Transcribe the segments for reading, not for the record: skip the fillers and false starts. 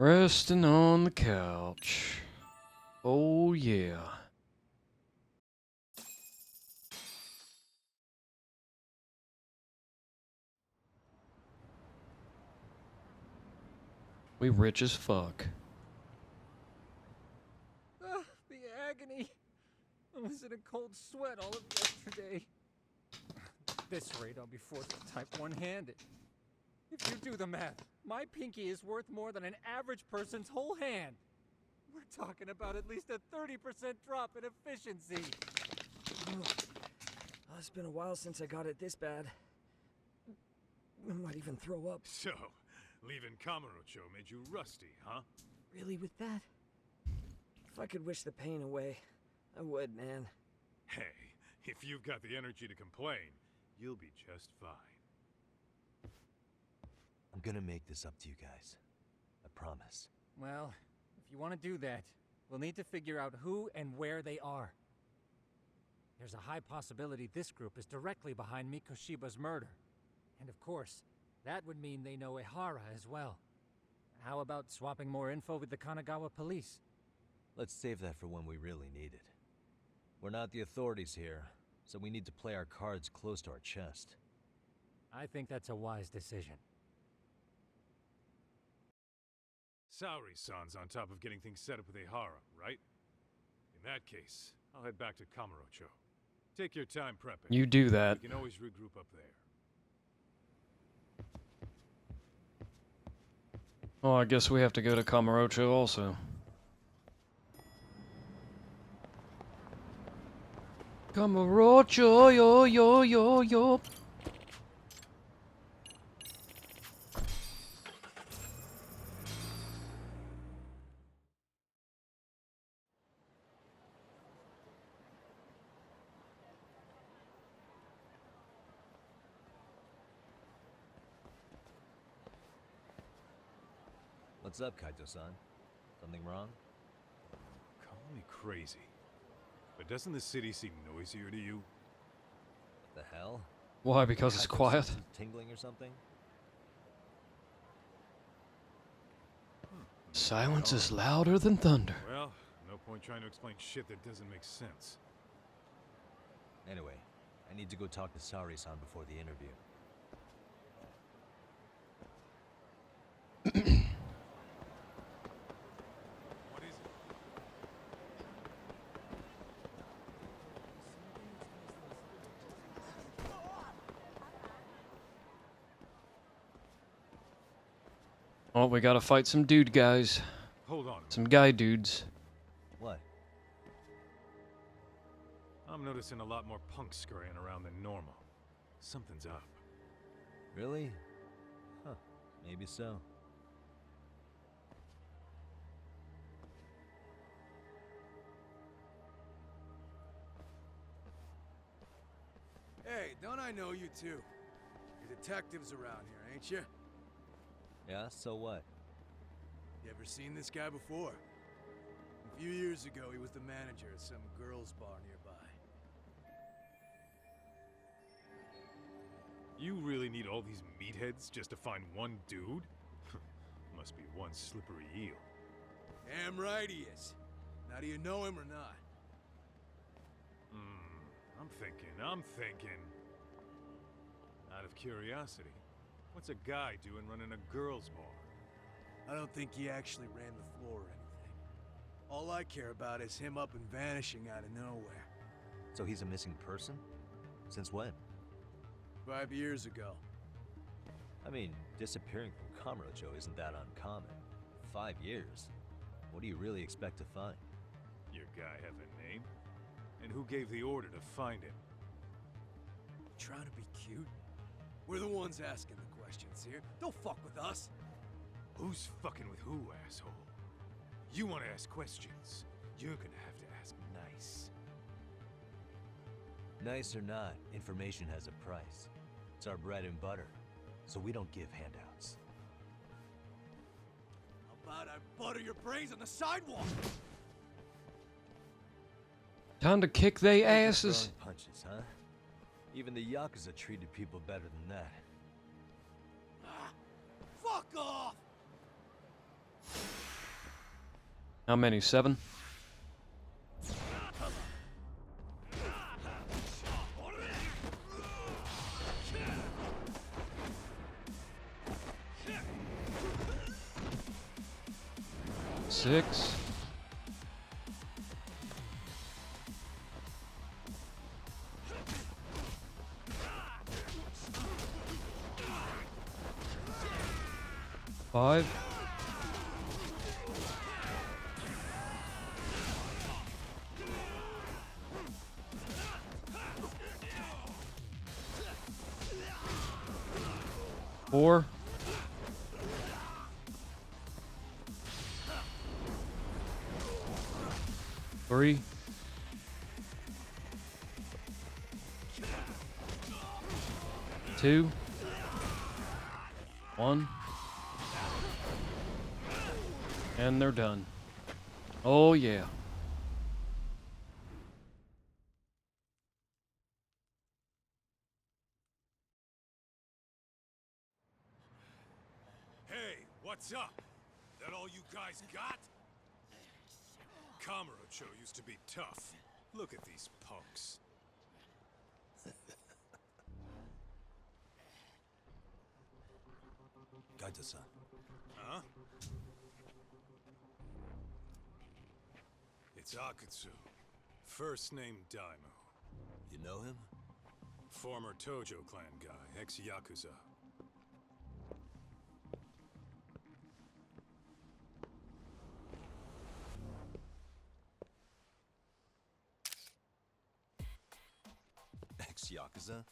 Resting on the couch. Oh yeah. We rich as fuck. The agony. I was in a cold sweat all of yesterday. At this rate, I'll be forced to type one-handed. If you do the math, my pinky is worth more than an average person's whole hand. We're talking about at least a 30% drop in efficiency. It's been a while since I got it this bad. I might even throw up. So, leaving Kamurocho made you rusty, huh? Really, with that? If I could wish the pain away, I would, man. Hey, if you've got the energy to complain, you'll be just fine. I'm gonna make this up to you guys. I promise. Well, if you want to do that, we'll need to figure out who and where they are. There's a high possibility this group is directly behind Mikoshiba's murder. And of course, that would mean they know Ehara as well. How about swapping more info with the Kanagawa police? Let's save that for when we really need it. We're not the authorities here, so we need to play our cards close to our chest. I think that's a wise decision. Saori-san's on top of getting things set up with Ehara, right? In that case, I'll head back to Kamurocho. Take your time prepping. You do that. We can always regroup up there. Oh, I guess we have to go to Kamurocho also. Kamurocho, yo, yo, yo, yo. What's up, Kaito-san? Something wrong? Call me crazy, but doesn't the city seem noisier to you? What the hell? Why? Because it's quiet? Tingling or something? Silence is louder than thunder. Well, no point trying to explain shit that doesn't make sense. Anyway, I need to go talk to Saori-san before the interview. What is it? Oh, we gotta fight some dude guys. Hold on. Some guy dudes. What? I'm noticing a lot more punks scurrying around than normal. Something's up. Really? Huh. Maybe so. Hey, don't I know you too? You're detectives around here, ain't you? Yeah, so what? You ever seen this guy before? A few years ago, he was the manager at some girls' bar nearby. You really need all these meatheads just to find one dude? Must be one slippery eel. Damn right he is. Now, do you know him or not? I'm thinking. Out of curiosity, what's a guy doing running a girls' bar? I don't think he actually ran the floor or anything. All I care about is him up and vanishing out of nowhere. So he's a missing person? Since when? 5 years ago. I mean, disappearing from Kamurocho isn't that uncommon. 5 years? What do you really expect to find? Your guy have a name? And who gave the order to find him? Trying to be cute? We're the ones asking the questions here. Don't fuck with us. Who's fucking with who, asshole? You want to ask questions, you're gonna have to ask nice. Nice or not, information has a price. It's our bread and butter, so we don't give handouts. How about I butter your brains on the sidewalk? Time to kick they Speaking of asses. throwing punches, huh? Even the yakuza treated people better than that. Fuck off! How many? 7? Six. Five. Four. Three. Two. One. And they're done. Oh yeah. Hey, what's up? That all you guys got? Kamurocho used to be tough. Look at these punks. Kaito-san. Huh? It's Akutsu. First name Daimyo. You know him? Former Tojo clan guy, ex-yakuza. Ex-yakuza?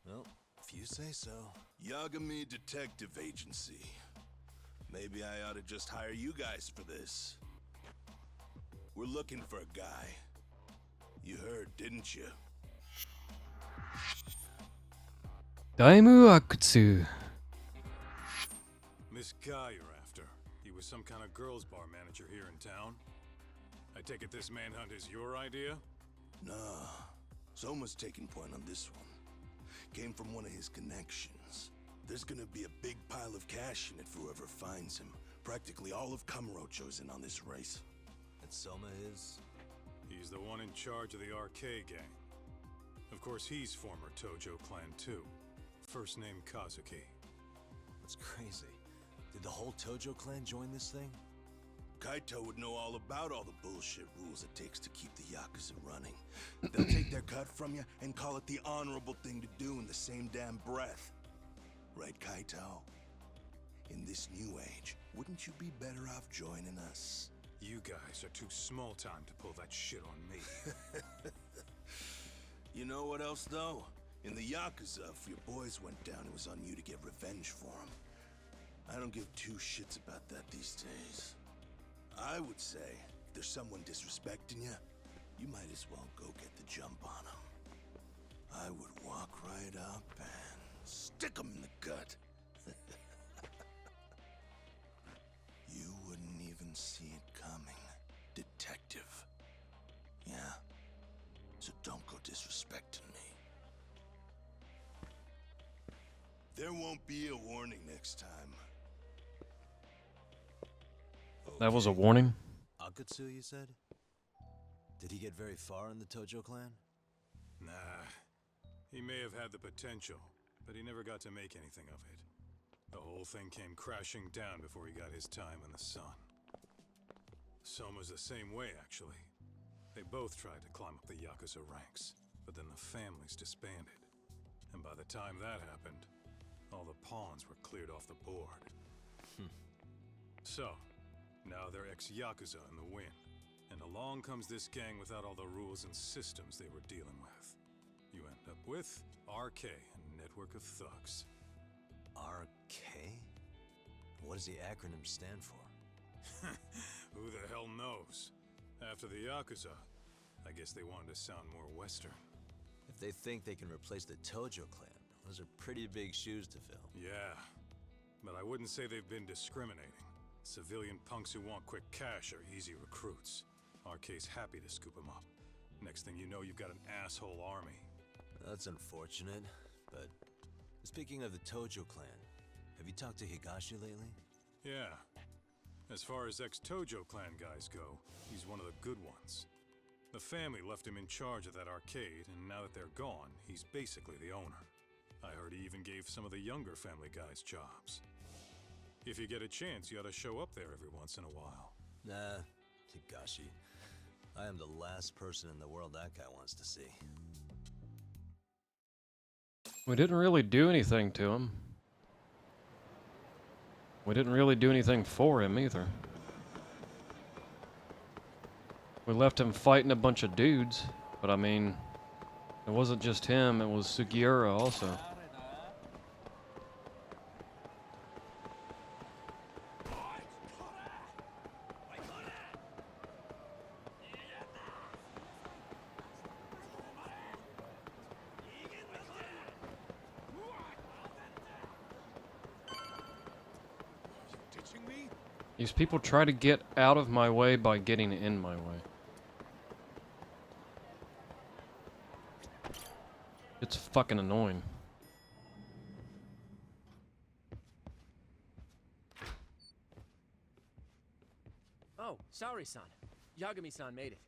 Well, if you say so. Yagami Detective Agency. Maybe I ought to just hire you guys for this. We're looking for a guy. You heard, didn't you? Daimu Akutsu. This guy you're after, he was some kind of girls' bar manager here in town? I take it this manhunt is your idea? Nah. Soma's taking point on this one. Came from one of his connections. There's gonna be a big pile of cash in it for whoever finds him. Practically all of Kamurocho's in on this race. And Soma is? He's the one in charge of the RK gang. Of course, he's former Tojo clan too. First name Kazuki. That's crazy. Did the whole Tojo clan join this thing? Kaito would know all about all the bullshit rules it takes to keep the Yakuza running. They'll take their cut from you and call it the honorable thing to do in the same damn breath. Right, Kaito? In this new age, wouldn't you be better off joining us? You guys are too small time to pull that shit on me. You know what else, though? In the Yakuza, if your boys went down, it was on you to get revenge for them. I don't give two shits about that these days. I would say, if there's someone disrespecting you, you might as well go get the jump on them. I would walk right up and stick them in the gut. You wouldn't even see it coming, detective. Yeah? So don't go disrespecting me. There won't be a warning next time. That was a warning? Akutsu, you said? Did he get very far in the Tojo clan? Nah. He may have had the potential, but he never got to make anything of it. The whole thing came crashing down before he got his time in the sun. Soma's the same way, actually. They both tried to climb up the Yakuza ranks, but then the families disbanded. And by the time that happened, all the pawns were cleared off the board. So, now they're ex-Yakuza in the wind. And along comes this gang without all the rules and systems they were dealing with. You end up with RK, a network of thugs. RK? What does the acronym stand for? Who the hell knows? After the Yakuza, I guess they wanted to sound more Western. If they think they can replace the Tojo clan, those are pretty big shoes to fill. Yeah, but I wouldn't say they've been discriminating. Civilian punks who want quick cash are easy recruits. RK's happy to scoop them up. Next thing you know, you've got an asshole army. That's unfortunate, but speaking of the Tojo clan, have you talked to Higashi lately? Yeah. As far as ex-Tojo clan guys go, he's one of the good ones. The family left him in charge of that arcade, and now that they're gone, he's basically the owner. I heard he even gave some of the younger family guys jobs. If you get a chance, you ought to show up there every once in a while. Nah, Higashi. I am the last person in the world that guy wants to see. We didn't really do anything to him. We didn't really do anything for him either. We left him fighting a bunch of dudes, but I mean, it wasn't just him, it was Sugiura also. These people try to get out of my way by getting in my way. It's fucking annoying. Oh, sorry-san. Yagami-san made it.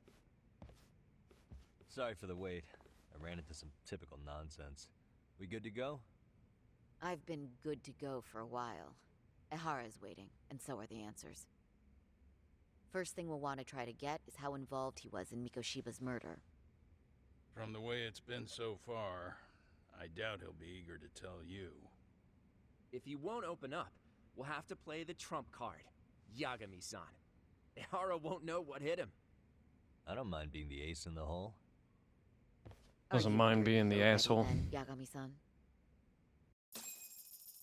Sorry for the wait. I ran into some typical nonsense. We good to go? I've been good to go for a while. Ehara's waiting, and so are the answers. First thing we'll want to try to get is how involved he was in Mikoshiba's murder. From the way it's been so far, I doubt he'll be eager to tell you. If he won't open up, we'll have to play the trump card. Yagami-san. Ehara won't know what hit him. I don't mind being the ace in the hole. Doesn't mind being the asshole. Yagami-san.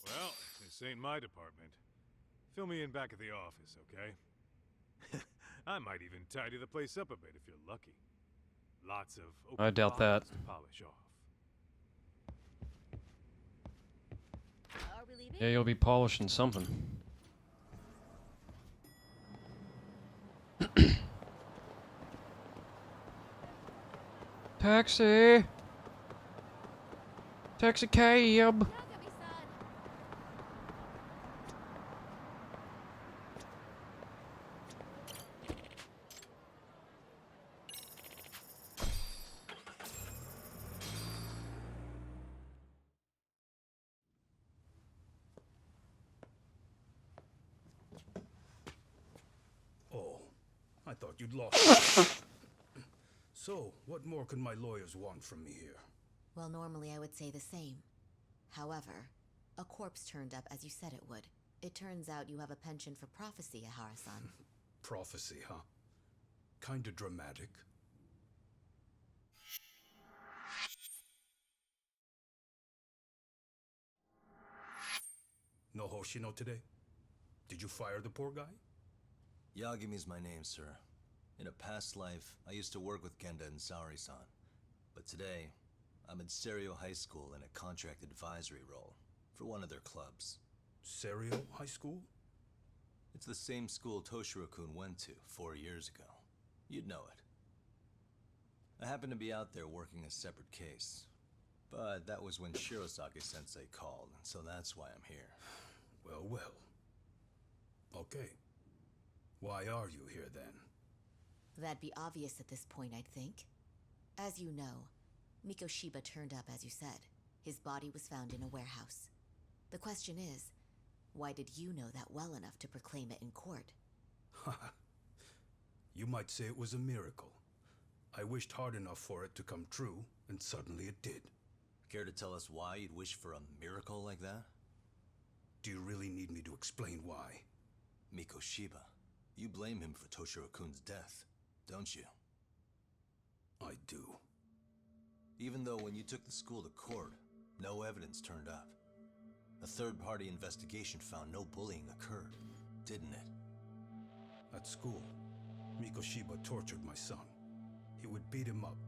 Well, this ain't my department. Fill me in back at the office, okay? I might even tidy the place up a bit if you're lucky. Lots of open I doubt that. files to polish off. Are we leaving? Yeah, you'll be polishing something. Taxi! Taxi cab! Oh, I thought you'd lost. So, what more could my lawyers want from me here? Well, normally I would say the same. However, a corpse turned up as you said it would. It turns out you have a penchant for prophecy, Ehara-san. Prophecy, huh? Kinda dramatic. No Hoshino today? Did you fire the poor guy? Yagami's my name, sir. In a past life, I used to work with Genda and Saori-san. But today, I'm at Serio High School in a contract advisory role for one of their clubs. Serio High School? It's the same school Toshiro-kun went to 4 years ago. You'd know it. I happened to be out there working a separate case. But that was when Shirosaki-sensei called, so that's why I'm here. Well, well. Okay. Why are you here then? That'd be obvious at this point, I'd think. As you know, Mikoshiba turned up as you said. His body was found in a warehouse. The question is, why did you know that well enough to proclaim it in court? You might say it was a miracle. I wished hard enough for it to come true, and suddenly it did. Care to tell us why you'd wish for a miracle like that? Do you really need me to explain why? Mikoshiba. You blame him for Toshiro-kun's death, don't you? I do. Even though when you took the school to court, no evidence turned up. A third-party investigation found no bullying occurred, didn't it? At school, Mikoshiba tortured my son. He would beat him up,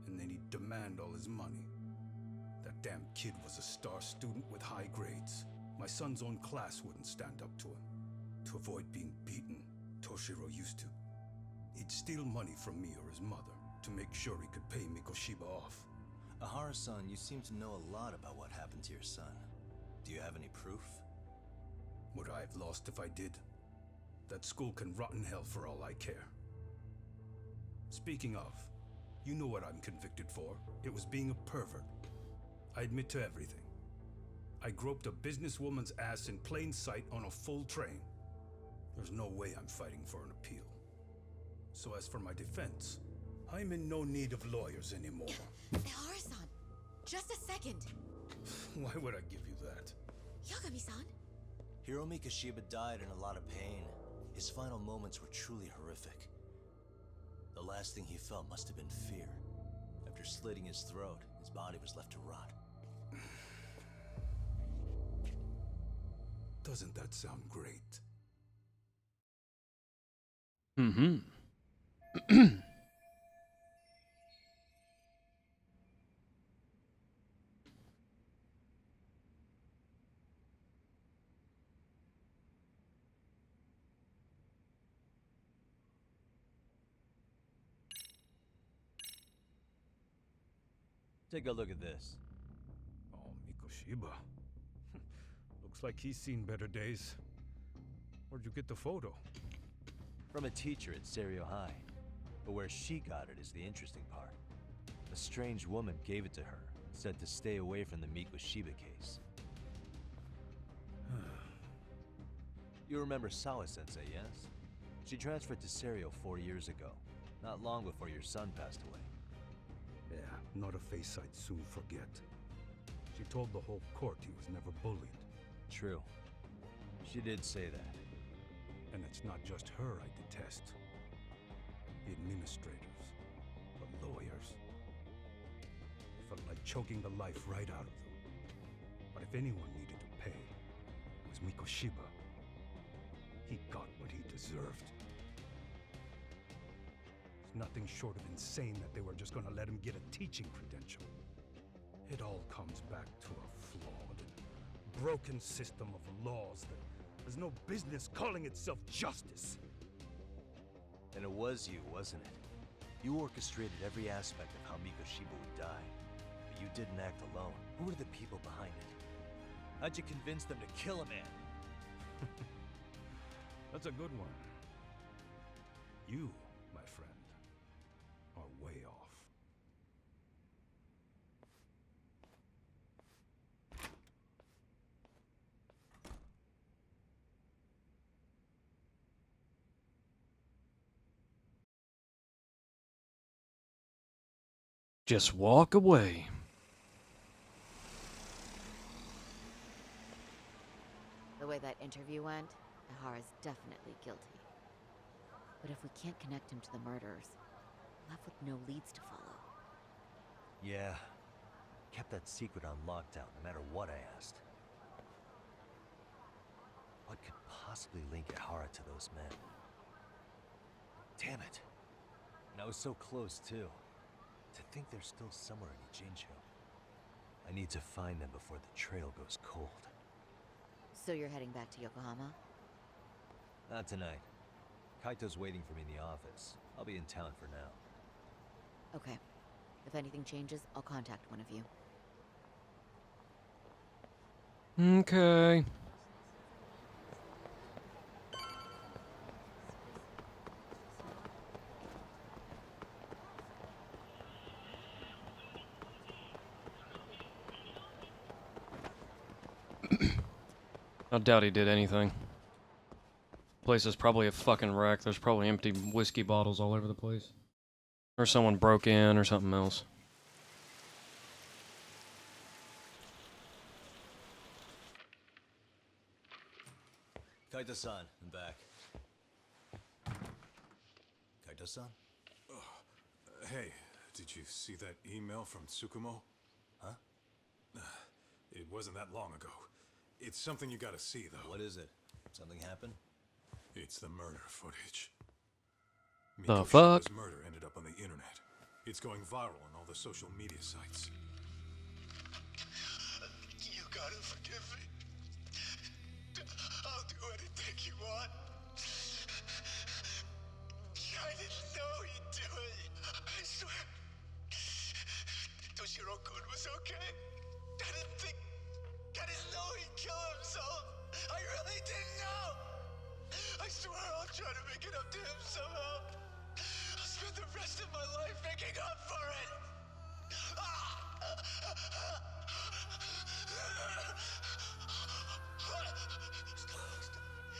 and then he'd demand all his money. That damn kid was a star student with high grades. My son's own class wouldn't stand up to him. To avoid being beaten, Toshiro used to. He'd steal money from me or his mother to make sure he could pay Mikoshiba off. Ehara-san, you seem to know a lot about what happened to your son. Do you have any proof? Would I have lost if I did? That school can rot in hell for all I care. Speaking of, you know what I'm convicted for. It was being a pervert. I admit to everything. I groped a businesswoman's ass in plain sight on a full train. There's no way I'm fighting for an appeal. So as for my defense, I'm in no need of lawyers anymore. Ehara-san, just a second. Why would I give you that? Yagami-san? Hiro Mikoshiba died in a lot of pain. His final moments were truly horrific. The last thing he felt must have been fear. After slitting his throat, his body was left to rot. Doesn't that sound great? Mm-hmm. Take a look at this. Oh, Mikoshiba. Looks like he's seen better days. Where'd you get the photo? From a teacher at Serio High. But where she got it is the interesting part. A strange woman gave it to her, said to stay away from the Mikoshiba case. You remember Sawa-sensei, yes? She transferred to Serio 4 years ago, not long before your son passed away. Yeah, not a face I'd soon forget. She told the whole court he was never bullied. True. She did say that. And it's not just her I detest. The administrators, the lawyers. It felt like choking the life right out of them. But if anyone needed to pay, it was Mikoshiba. He got what he deserved. It's nothing short of insane that they were just gonna let him get a teaching credential. It all comes back to a flawed and broken system of laws that has no business calling itself justice. And it was you, wasn't it? You orchestrated every aspect of how Mikoshiba would die. But you didn't act alone. Who were the people behind it? How'd you convince them to kill a man? That's a good one. You, my friend, are way off. Just walk away. The way that interview went, Ihara's definitely guilty. But if we can't connect him to the murderers, we're left with no leads to follow. Yeah. Kept that secret on lockdown, no matter what I asked. What could possibly link Ihara to those men? Damn it. And I was so close, too. To think they're still somewhere in Ijincho. I need to find them before the trail goes cold. So you're heading back to Yokohama? Not tonight. Kaito's waiting for me in the office. I'll be in town for now. Okay. If anything changes, I'll contact one of you. Okay. I doubt he did anything. Place is probably a fucking wreck. There's probably empty whiskey bottles all over the place. Or someone broke in or something else. Kaito-san, I'm back. Kaito-san? Hey, did you see that email from Tsukumo? Huh? It wasn't that long ago. It's something you gotta see, though. What is it? Something happened? It's the murder footage. The fuck? Mikoshiba's murder ended up on the internet. It's going viral on all the social media sites. You gotta forgive me. I'll do anything you want. I didn't know he'd do it. I swear. Toshiro-kun was okay. I didn't know he'd kill himself. I really didn't know. I swear I'll making up to him somehow. I'll spend the rest of my life making up for it.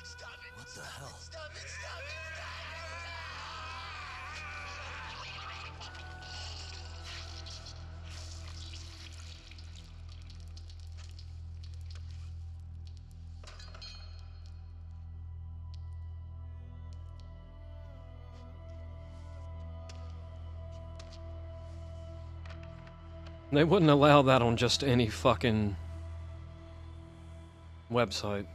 Stop it. What the hell? Stop it. Stop it. They wouldn't allow that on just any fucking website.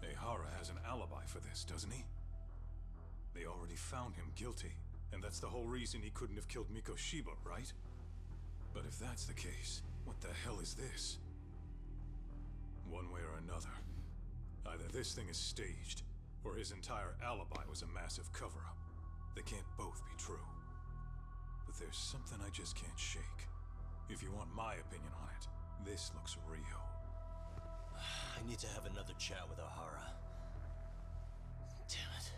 Ehara has an alibi for this, doesn't he? They already found him guilty, and that's the whole reason he couldn't have killed Mikoshiba, right? But if that's the case, what the hell is this? One way or another, either this thing is staged, or his entire alibi was a massive cover-up. They can't both be true. But there's something I just can't shake. If you want my opinion on it, this looks real. I need to have another chat with O'Hara. Damn it.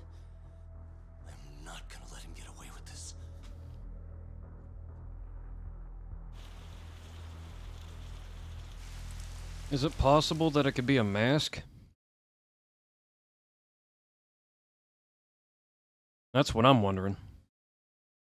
I'm not gonna let him get away with this. Is it possible that it could be a mask? That's what I'm wondering.